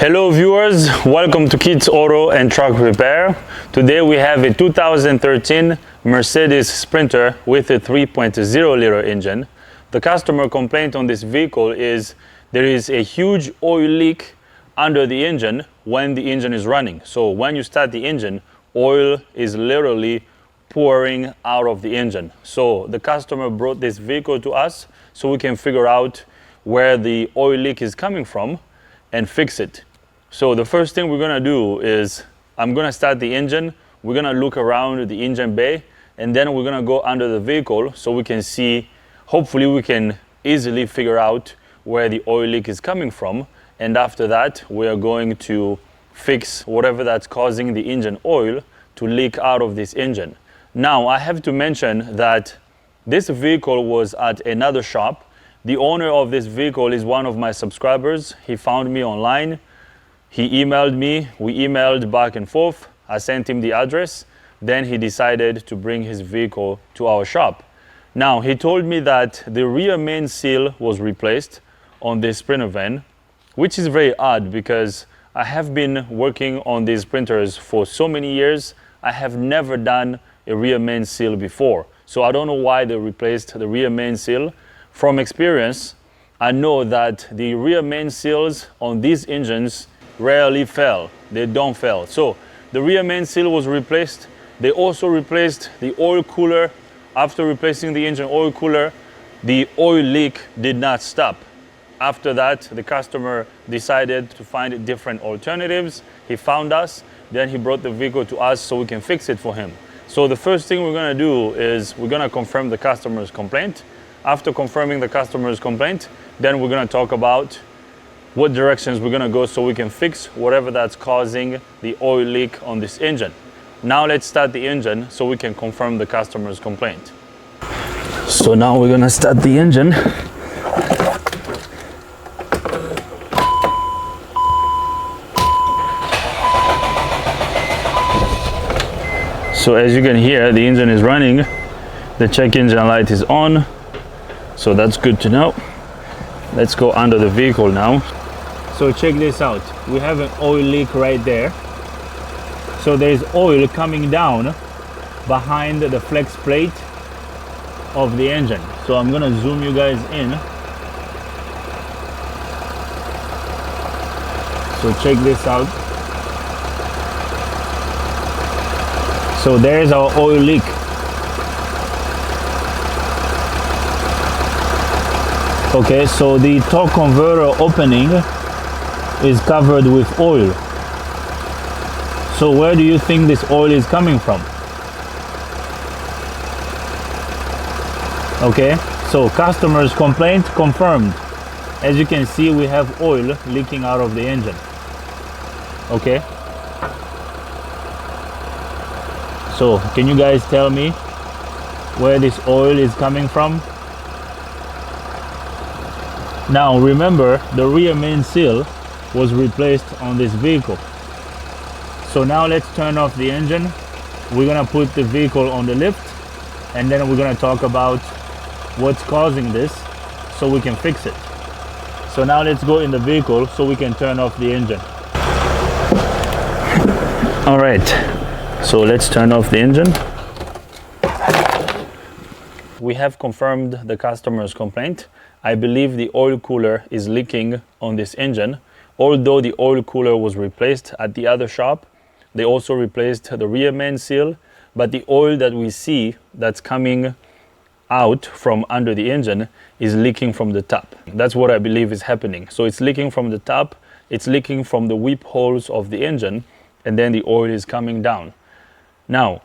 Hello viewers, welcome to Kids Auto and Truck Repair. Today we have a 2013 Mercedes Sprinter with a 3.0 liter engine. The customer complaint on this vehicle is there is a huge oil leak under the engine when the engine is running. So when you start the engine, oil is literally pouring out of the engine. So the customer brought this vehicle to us so we can figure out where the oil leak is coming from and fix it. So the first thing we're gonna do is I'm gonna start the engine, we're gonna look around the engine bay, and then we're gonna go under the vehicle so we can see, hopefully we can easily figure out where the oil leak is coming from. And after that, we are going to fix whatever that's causing the engine oil to leak out of this engine. Now, I have to mention that this vehicle was at another shop. The owner of this vehicle is one of my subscribers. He found me online. He emailed me, we emailed back and forth. I sent him the address. Then he decided to bring his vehicle to our shop. Now, he told me that the rear main seal was replaced on this Sprinter van, which is very odd because I have been working on these printers for so many years. I have never done a rear main seal before. So I don't know why they replaced the rear main seal. From experience, I know that the rear main seals on these engines rarely fail. They don't fail. So the rear main seal was replaced. They also replaced the oil cooler. After replacing the engine oil cooler, the oil leak did not stop. After that, the customer decided to find different alternatives. He found us, then he brought the vehicle to us so we can fix it for him. So the first thing we're gonna do is we're gonna confirm the customer's complaint. After confirming the customer's complaint, then we're gonna talk about what directions we're gonna go so we can fix whatever that's causing the oil leak on this engine. Now let's start the engine so we can confirm the customer's complaint. So now we're gonna start the engine. So as you can hear, the engine is running. The check engine light is on. So that's good to know. Let's go under the vehicle now. So check this out. We have an oil leak right there. So there's oil coming down behind the flex plate of the engine. So I'm gonna zoom you guys in. So check this out. So there's our oil leak. Okay, so the torque converter opening is covered with oil. So where do you think this oil is coming from? Okay, so customer's complaint confirmed. As you can see, we have oil leaking out of the engine. Okay. So can you guys tell me where this oil is coming from? Now remember, the rear main seal was replaced on this vehicle. So now let's turn off the engine. We're gonna put the vehicle on the lift and then we're gonna talk about what's causing this so we can fix it. So now let's go in the vehicle so we can turn off the engine. All right, so let's turn off the engine. We have confirmed the customer's complaint. I believe the oil cooler is leaking on this engine. Although the oil cooler was replaced at the other shop, they also replaced the rear main seal, but the oil that we see that's coming out from under the engine is leaking from the top. That's what I believe is happening. So it's leaking from the top, it's leaking from the whip holes of the engine, and then the oil is coming down. Now,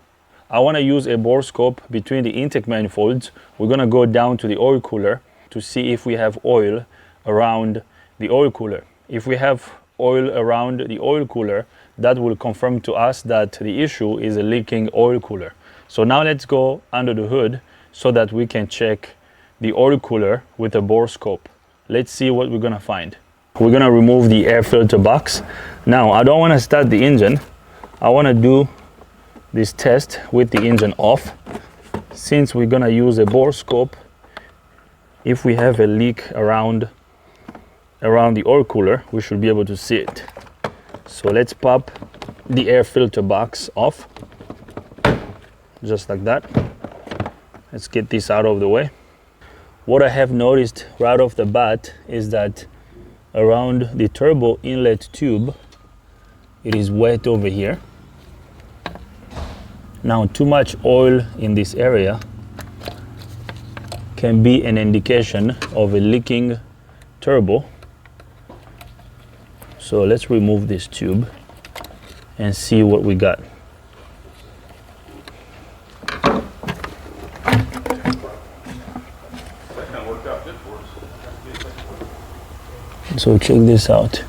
I want to use a bore scope between the intake manifolds. We're going to go down to the oil cooler to see if we have oil around the oil cooler. If we have oil around the oil cooler, that will confirm to us that the issue is a leaking oil cooler. So now let's go under the hood so that we can check the oil cooler with a bore scope. Let's see what we're gonna find. We're gonna remove the air filter box. Now, I don't wanna start the engine. I wanna do this test with the engine off. Since we're gonna use a bore scope, if we have a leak around the oil cooler, we should be able to see it. So let's pop the air filter box off, just like that. Let's get this out of the way. What I have noticed right off the bat is that around the turbo inlet tube, it is wet over here. Now, too much oil in this area can be an indication of a leaking turbo. So let's remove this tube and see what we got. So check this out.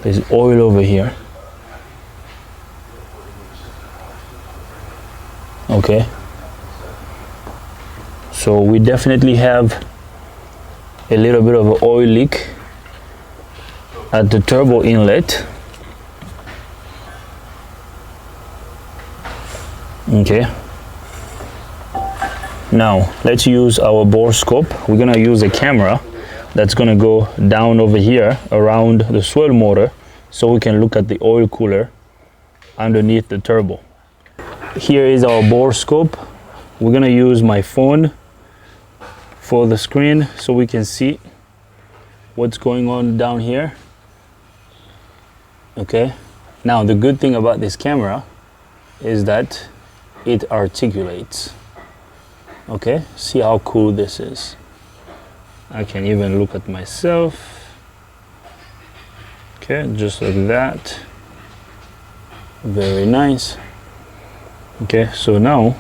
There's oil over here. Okay. So we definitely have a little bit of an oil leak at the turbo inlet. Okay. Now let's use our bore scope. We're gonna use a camera that's gonna go down over here around the swirl motor so we can look at the oil cooler underneath the turbo. Here is our bore scope. We're gonna use my phone for the screen so we can see what's going on down here. Okay, now the good thing about this camera is that it articulates. Okay, see how cool this is. I can even look at myself. Okay, just like that. Very nice. Okay, so now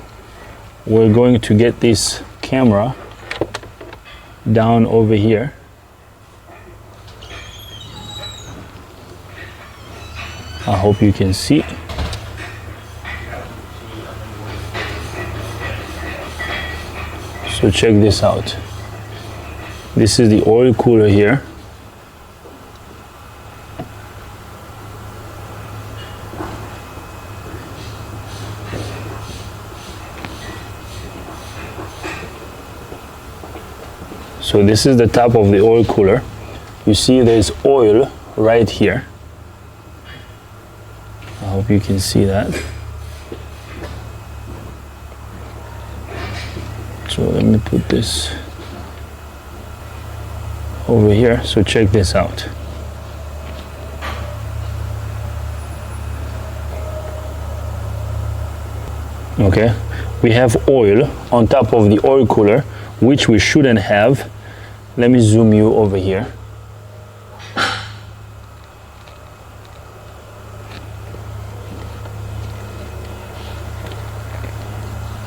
we're going to get this camera down over here. I hope you can see. So check this out. This is the oil cooler here. So this is the top of the oil cooler. You see there's oil right here. I hope you can see that. So let me put this over here. So check this out. Okay, we have oil on top of the oil cooler, which we shouldn't have. Let me zoom you over here.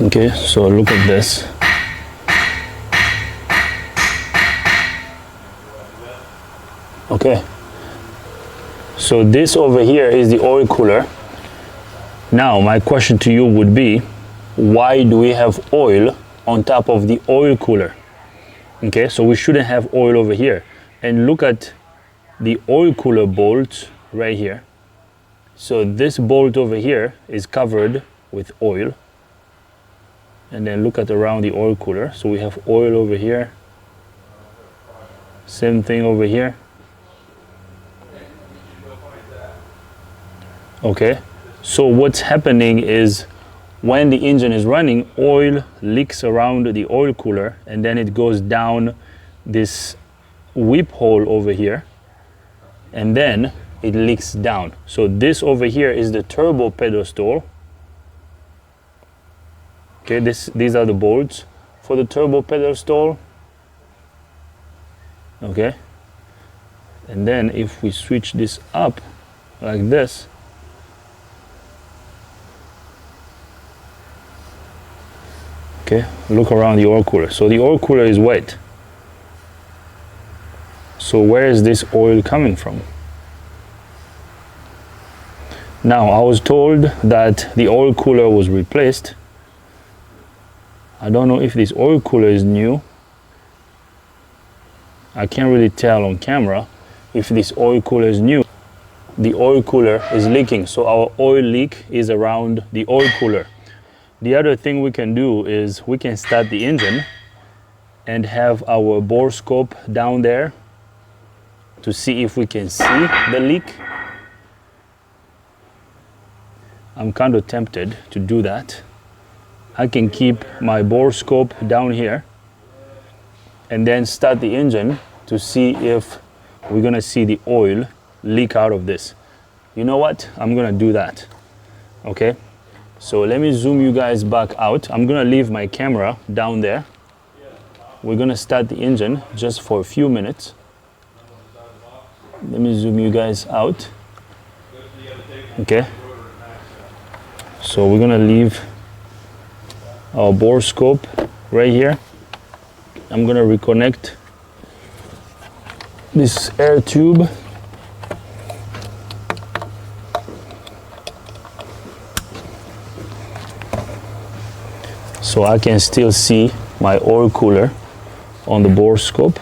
Okay, so look at this. Okay, so this over here is the oil cooler. Now my question to you would be, why do we have oil on top of the oil cooler? Okay, so we shouldn't have oil over here. And look at the oil cooler bolts right here. So this bolt over here is covered with oil. And then look at around the oil cooler. So we have oil over here. Same thing over here. Okay, so what's happening is when the engine is running, oil leaks around the oil cooler and then it goes down this whip hole over here and then it leaks down. So this over here is the turbo pedestal. Okay, these are the bolts for the turbo pedestal. Okay, and then if we switch this up like this, okay, look around the oil cooler. So the oil cooler is wet. So where is this oil coming from? Now, I was told that the oil cooler was replaced. I don't know if this oil cooler is new. I can't really tell on camera if this oil cooler is new. The oil cooler is leaking, so our oil leak is around the oil cooler. The other thing we can do is we can start the engine and have our bore scope down there to see if we can see the leak. I'm kind of tempted to do that. I can keep my bore scope down here and then start the engine to see if we're gonna see the oil leak out of this. You know what? I'm gonna do that. Okay, so let me zoom you guys back out. I'm gonna leave my camera down there. We're gonna start the engine just for a few minutes. Let me zoom you guys out. Okay, so we're gonna leave our bore scope right here. I'm gonna reconnect this air tube. So I can still see my oil cooler on the bore scope.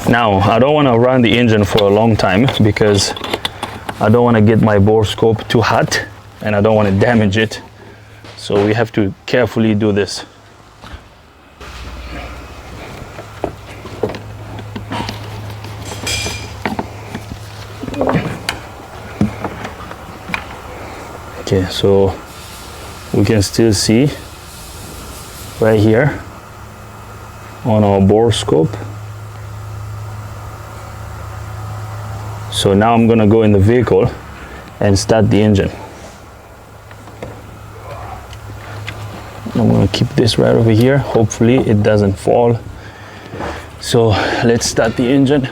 Now, I don't want to run the engine for a long time because I don't want to get my bore scope too hot and I don't want to damage it. So we have to carefully do this. Okay, so we can still see right here on our bore scope. So now I'm gonna go in the vehicle and start the engine. I'm gonna keep this right over here. Hopefully it doesn't fall. So let's start the engine.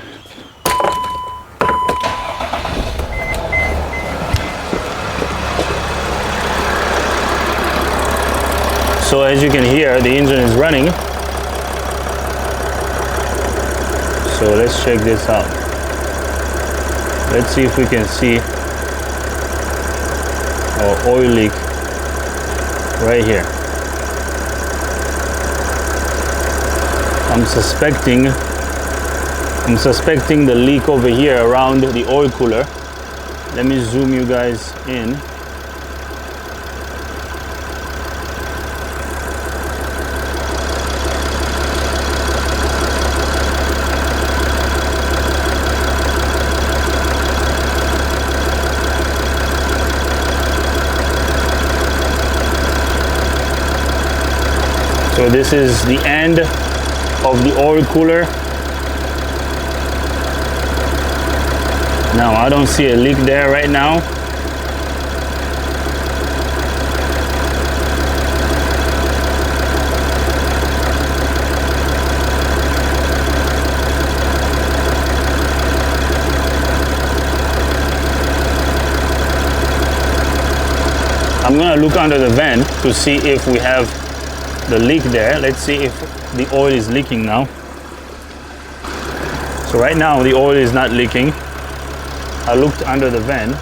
So as you can hear, the engine is running. So let's check this out. Let's see if we can see our oil leak right here. I'm suspecting the leak over here around the oil cooler. Let me zoom you guys in. So this is the end of the oil cooler. Now I don't see a leak there right now. I'm gonna look under the vent to see if we have the leak there. Let's see if the oil is leaking now. So right now the oil is not leaking. I looked under the vent.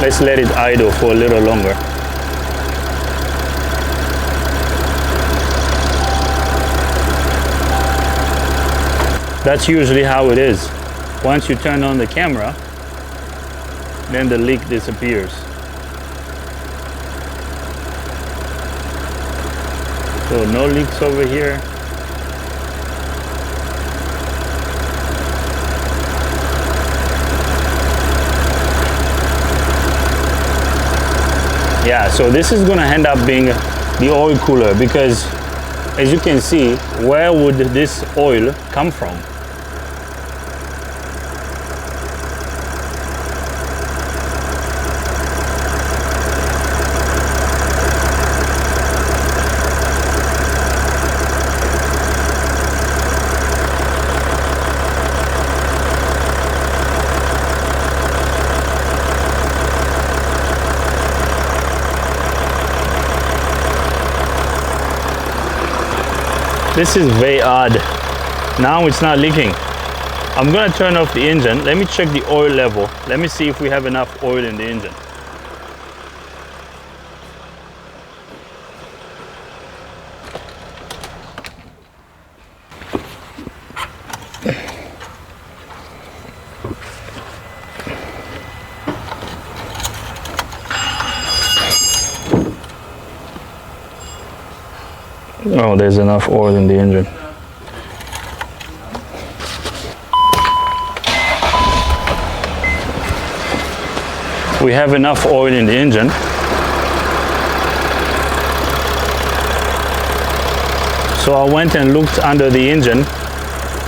Let's let it idle for a little longer. That's usually how it is. Once you turn on the camera, then the leak disappears. So no leaks over here. Yeah, so this is gonna end up being the oil cooler because as you can see, where would this oil come from? This is very odd. Now it's not leaking. I'm gonna turn off the engine. Let me check the oil level. Let me see if we have enough oil in the engine. Oh, there's enough oil in the engine. We have enough oil in the engine. So I went and looked under the engine.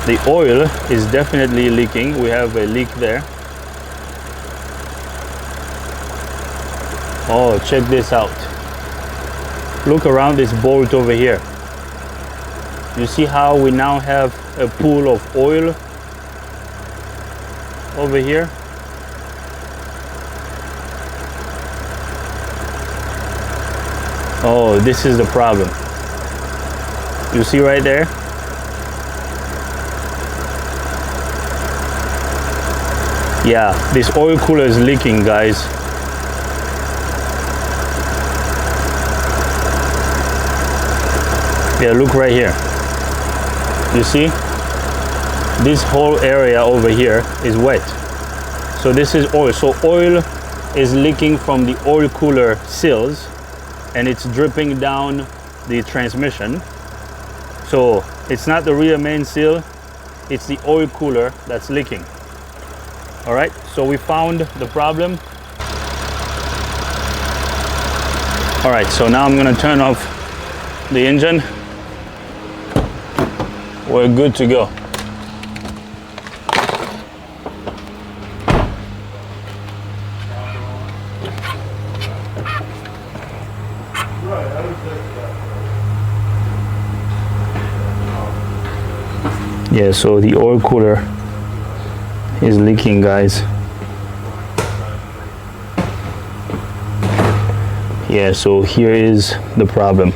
The oil is definitely leaking. We have a leak there. Oh, check this out. Look around this bolt over here. You see how we now have a pool of oil over here? Oh, this is the problem. You see right there? Yeah, this oil cooler is leaking, guys. Yeah, look right here. You see? This whole area over here is wet. So this is oil. So oil is leaking from the oil cooler seals and it's dripping down the transmission. So it's not the rear main seal, it's the oil cooler that's leaking. All right, so we found the problem. All right, so now I'm gonna turn off the engine. We're good to go. Yeah, so the oil cooler is leaking, guys. Yeah, so here is the problem.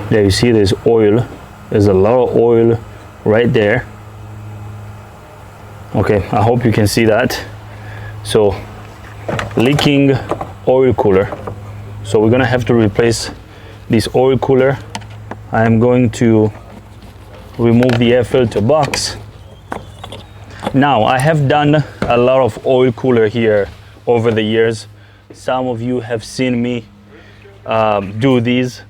There you see there's oil. There's a lot of oil right there. Okay, I hope you can see that. So leaking oil cooler. So we're gonna have to replace this oil cooler. I am going to remove the air filter box. Now, I have done a lot of oil cooler here over the years. Some of you have seen me do these.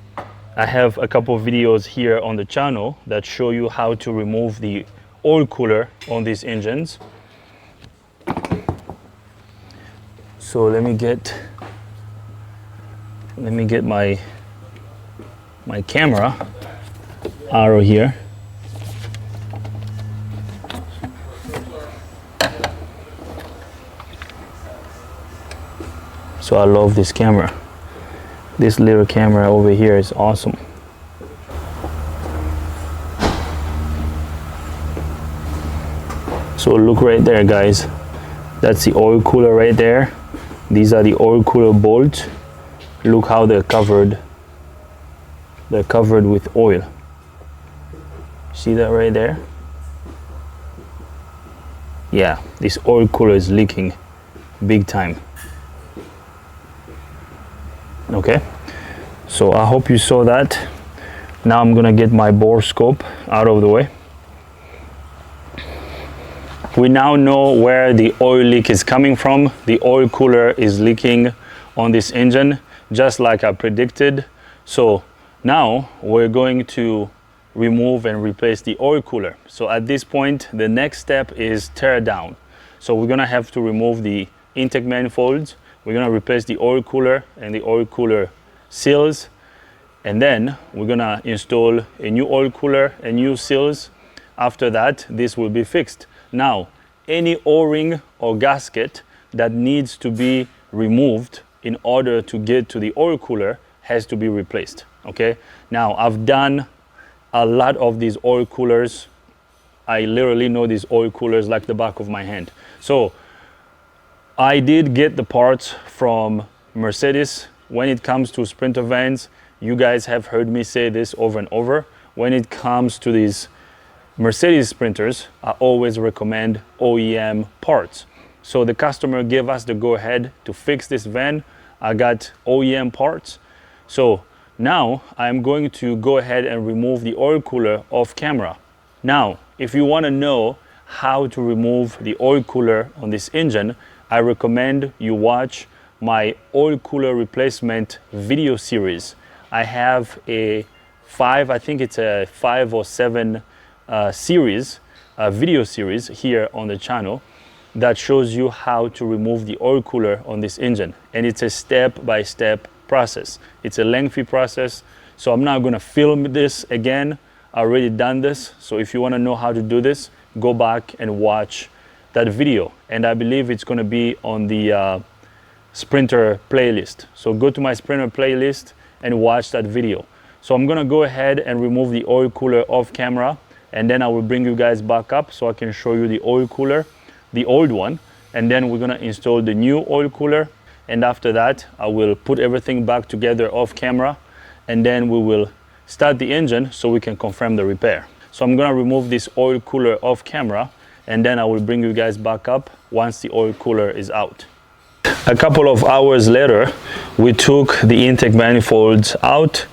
I have a couple of videos here on the channel that show you how to remove the oil cooler on these engines. So let me get my camera out of here. So I love this camera. This little camera over here is awesome. So look right there, guys. That's the oil cooler right there. These are the oil cooler bolts. Look how they're covered. They're covered with oil. See that right there? Yeah, this oil cooler is leaking big time. Okay, so I hope you saw that. Now I'm gonna get my bore scope out of the way. We now know where the oil leak is coming from. The oil cooler is leaking on this engine, just like I predicted. So now we're going to remove and replace the oil cooler. So at this point, the next step is tear down. So we're gonna have to remove the intake manifolds. We're gonna replace the oil cooler and the oil cooler seals, and then we're gonna install a new oil cooler and new seals. After that, this will be fixed. Now, any O-ring or gasket that needs to be removed in order to get to the oil cooler has to be replaced, okay? Now, I've done a lot of these oil coolers. I literally know these oil coolers like the back of my hand. So I did get the parts from Mercedes. When it comes to Sprinter vans, you guys have heard me say this over and over. When it comes to these Mercedes Sprinters, I always recommend OEM parts. So the customer gave us the go-ahead to fix this van. I got OEM parts. So now I'm going to go ahead and remove the oil cooler off camera. Now, if you want to know how to remove the oil cooler on this engine, I recommend you watch my oil cooler replacement video series. I have a I think it's a 5 or 7 series, video series here on the channel that shows you how to remove the oil cooler on this engine. And it's a step-by-step process. It's a lengthy process, so I'm not gonna film this again. I already done this, so if you wanna know how to do this, go back and watch that video. And I believe it's gonna be on the Sprinter playlist. So go to my Sprinter playlist and watch that video. So I'm gonna go ahead and remove the oil cooler off camera, and then I will bring you guys back up so I can show you the oil cooler, the old one, and then we're gonna install the new oil cooler. And after that, I will put everything back together off camera, and then we will start the engine so we can confirm the repair. So I'm gonna remove this oil cooler off camera, and then I will bring you guys back up once the oil cooler is out. A couple of hours later, we took the intake manifolds out.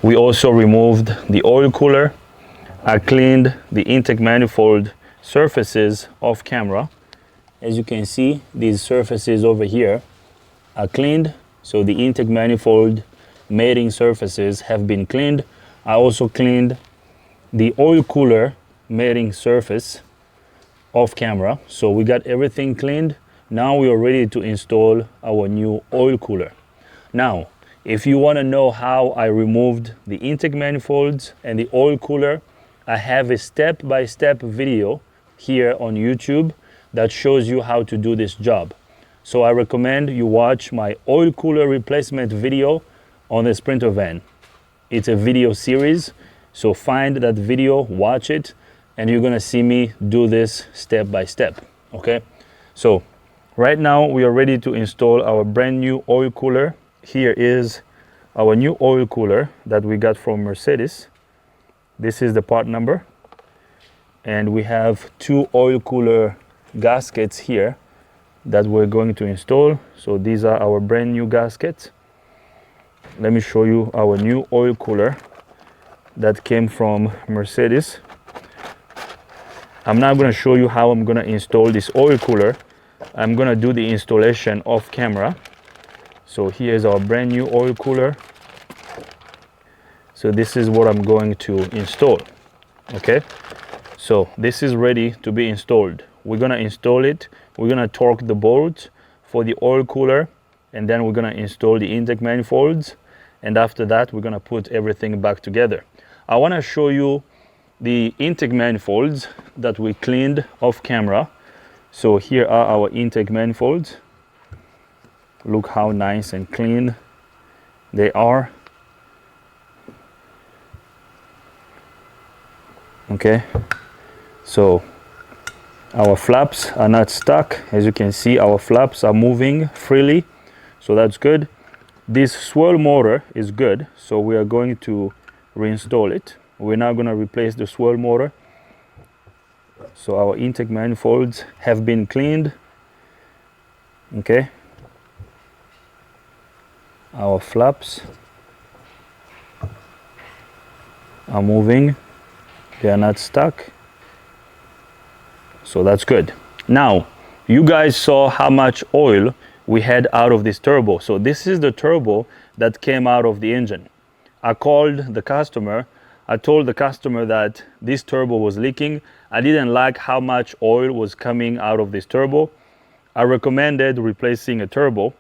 We also removed the oil cooler. I cleaned the intake manifold surfaces off camera. As you can see, these surfaces over here are cleaned. So the intake manifold mating surfaces have been cleaned. I also cleaned the oil cooler mating surface off camera. So we got everything cleaned. Now we are ready to install our new oil cooler. Now, if you want to know how I removed the intake manifolds and the oil cooler, I have a step-by-step video here on YouTube that shows you how to do this job. So I recommend you watch my oil cooler replacement video on the Sprinter van. It's a video series, so find that video, watch it, and you're gonna see me do this step by step, okay? So right now we are ready to install our brand new oil cooler. Here is our new oil cooler that we got from Mercedes. This is the part number. And we have 2 oil cooler gaskets here that we're going to install. So these are our brand new gaskets. Let me show you our new oil cooler that came from Mercedes. I'm not going to show you how I'm going to install this oil cooler. I'm going to do the installation off camera. So here's our brand new oil cooler. So this is what I'm going to install, okay? So this is ready to be installed. We're gonna install it. We're gonna torque the bolts for the oil cooler, and then we're gonna install the intake manifolds. And after that, we're gonna put everything back together. I wanna show you the intake manifolds that we cleaned off camera. So here are our intake manifolds. Look how nice and clean they are. Okay, so our flaps are not stuck. As you can see, our flaps are moving freely, so that's good. This swirl motor is good, so we are going to reinstall it. We're now going to replace the swirl motor. So our intake manifolds have been cleaned. Okay, our flaps are moving. They are not stuck, so that's good. Now, you guys saw how much oil we had out of this turbo. So this is the turbo that came out of the engine. I called the customer. I told the customer that this turbo was leaking. I didn't like how much oil was coming out of this turbo. I recommended replacing a turbo.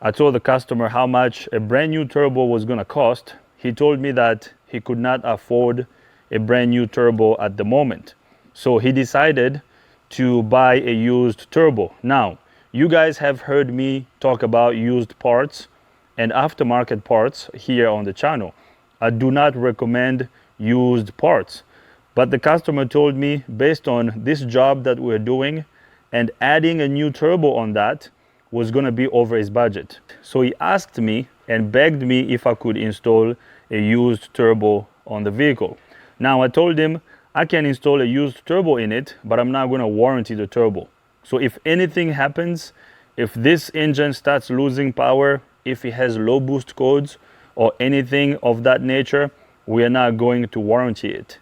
I told the customer how much a brand new turbo was gonna cost. He told me that he could not afford a brand new turbo at the moment. So he decided to buy a used turbo. Now, you guys have heard me talk about used parts and aftermarket parts here on the channel. I do not recommend used parts, but the customer told me based on this job that we're doing and adding a new turbo on that was gonna be over his budget. So he asked me and begged me if I could install a used turbo on the vehicle. Now I told him I can install a used turbo in it, but I'm not going to warranty the turbo. So if anything happens, if this engine starts losing power, if it has low boost codes or anything of that nature, we are not going to warranty it.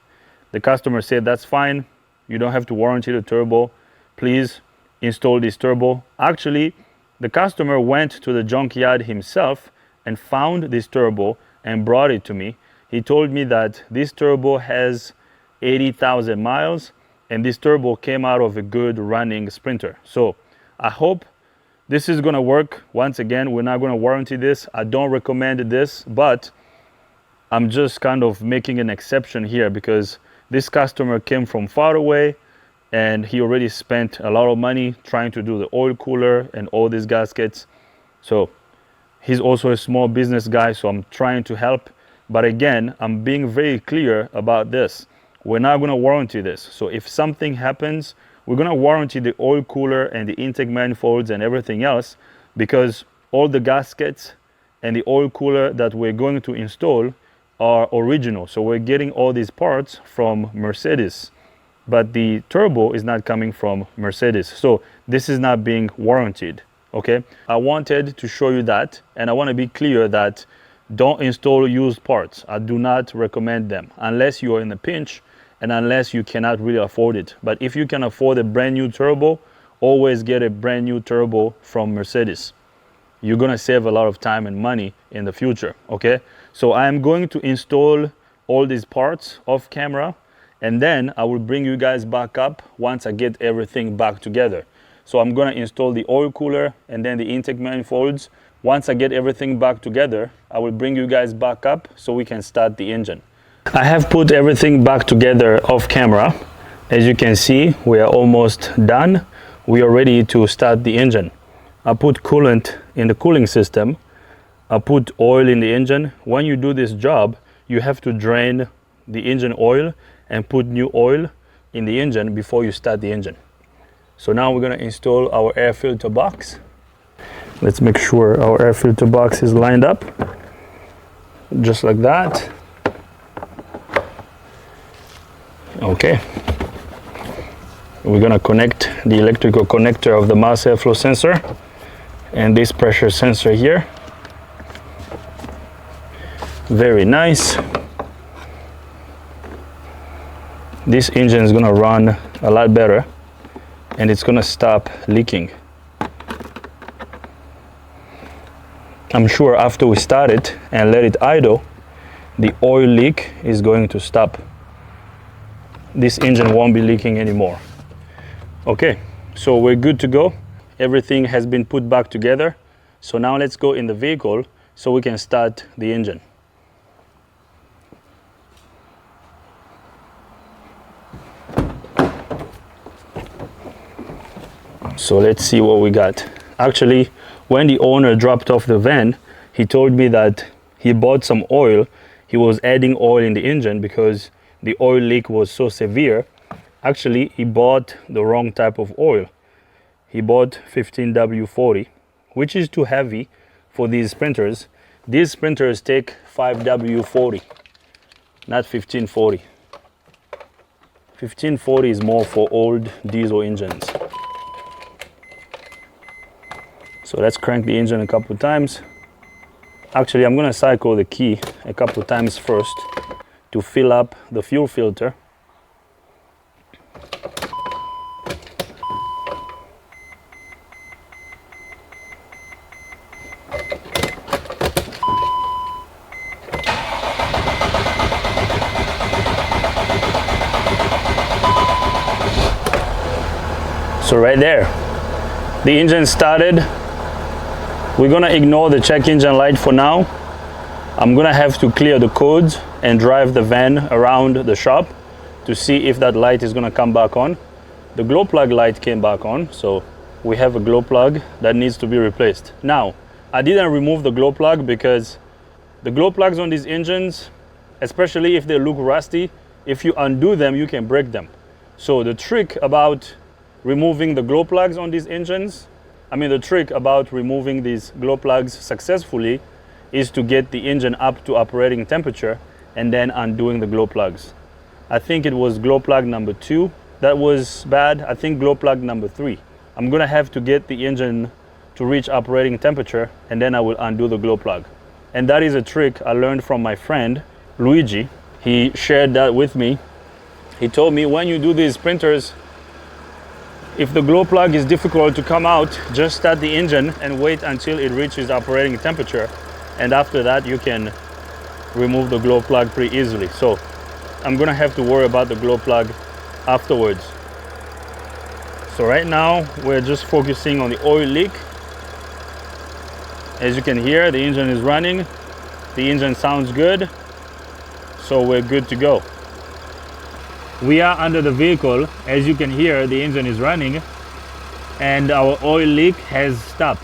The customer said, that's fine. You don't have to warranty the turbo. Please install this turbo. Actually, the customer went to the junkyard himself and found this turbo and brought it to me. He told me that this turbo has 80,000 miles and this turbo came out of a good running Sprinter. So I hope this is gonna work. Once again, we're not gonna warranty this. I don't recommend this, but I'm just kind of making an exception here because this customer came from far away and he already spent a lot of money trying to do the oil cooler and all these gaskets. So he's also a small business guy, so I'm trying to help. But again, I'm being very clear about this. We're not gonna warranty this. So if something happens, we're gonna warranty the oil cooler and the intake manifolds and everything else, because all the gaskets and the oil cooler that we're going to install are original. So we're getting all these parts from Mercedes, but the turbo is not coming from Mercedes. So this is not being warranted, okay? I wanted to show you that, and I wanna be clear that don't install used parts. I do not recommend them unless you are in a pinch and unless you cannot really afford it. But if you can afford a brand new turbo, always get a brand new turbo from Mercedes. You're gonna save a lot of time and money in the future, okay? So I'm going to install all these parts off camera, and then I will bring you guys back up once I get everything back together. So I'm gonna install the oil cooler and then the intake manifolds. Once I get everything back together, I will bring you guys back up so we can start the engine. I have put everything back together off camera. As you can see, we are almost done. We are ready to start the engine. I put coolant in the cooling system. I put oil in the engine. When you do this job, you have to drain the engine oil and put new oil in the engine before you start the engine. So now we're gonna install our air filter box. Let's make sure our air filter box is lined up, just like that. Okay. We're gonna connect the electrical connector of the mass airflow sensor and this pressure sensor here. Very nice. This engine is gonna run a lot better and it's gonna stop leaking. I'm sure after we start it and let it idle, the oil leak is going to stop. This engine won't be leaking anymore. Okay, so we're good to go. Everything has been put back together. So now let's go in the vehicle so we can start the engine. So let's see what we got. Actually, when the owner dropped off the van, he told me that he bought some oil. He was adding oil in the engine because the oil leak was so severe. Actually, he bought the wrong type of oil. He bought 15W40, which is too heavy for these Sprinters. These Sprinters take 5W40, not 1540. 1540 is more for old diesel engines. So let's crank the engine a couple times. Actually, I'm gonna cycle the key a couple times first to fill up the fuel filter. So right there, the engine started. We're gonna ignore the check engine light for now. I'm gonna have to clear the codes and drive the van around the shop to see if that light is gonna come back on. The glow plug light came back on, so we have a glow plug that needs to be replaced. Now, I didn't remove the glow plug because the glow plugs on these engines, especially if they look rusty, if you undo them, you can break them. So the trick about removing the glow plugs on these engines, the trick about removing these glow plugs successfully is to get the engine up to operating temperature and then undoing the glow plugs. I think it was glow plug number 2 that was bad. I think glow plug number 3. I'm gonna have to get the engine to reach operating temperature and then I will undo the glow plug. And that is a trick I learned from my friend Luigi. He shared that with me. He told me when you do these Sprinters, if the glow plug is difficult to come out, just start the engine and wait until it reaches operating temperature. and after that you can remove the glow plug pretty easily. So I'm gonna have to worry about the glow plug afterwards. So right now we're just focusing on the oil leak. As you can hear, the engine is running. The engine sounds good, so we're good to go. We are under the vehicle. As you can hear, the engine is running and our oil leak has stopped.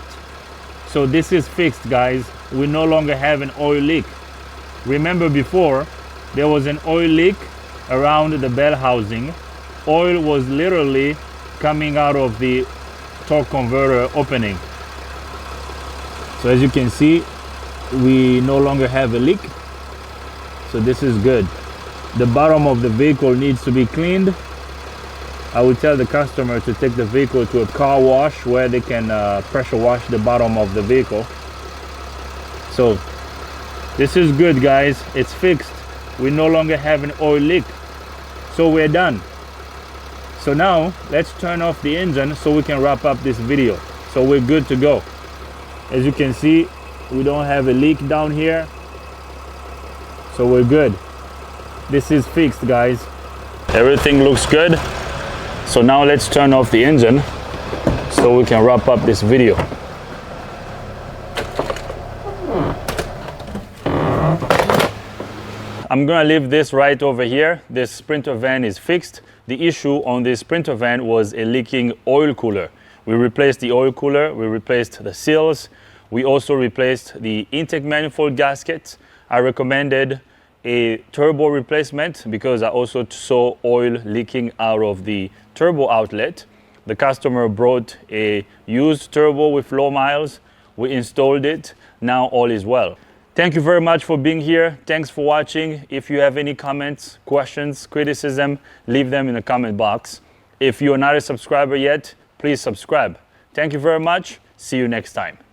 So this is fixed, guys. We no longer have an oil leak. Remember before, there was an oil leak around the bell housing. Oil was literally coming out of the torque converter opening. So as you can see, we no longer have a leak. So this is good. The bottom of the vehicle needs to be cleaned. I would tell the customer to take the vehicle to a car wash where they can pressure wash the bottom of the vehicle. So this is good, guys. It's fixed. We no longer have an oil leak. So we're done. So now let's turn off the engine so we can wrap up this video. So we're good to go. As you can see, we don't have a leak down here. So we're good. This is fixed, guys. Everything looks good. So now let's turn off the engine so we can wrap up this video. I'm gonna leave this right over here. This Sprinter van is fixed. The issue on this Sprinter van was a leaking oil cooler. We replaced the oil cooler, we replaced the seals, we also replaced the intake manifold gaskets. I recommended a turbo replacement because I also saw oil leaking out of the turbo outlet. The customer brought a used turbo with low miles. We installed it. Now all is well. Thank you very much for being here. Thanks for watching. If you have any comments, questions, criticism, leave them in the comment box. If you're not a subscriber yet, please subscribe. Thank you very much. See you next time.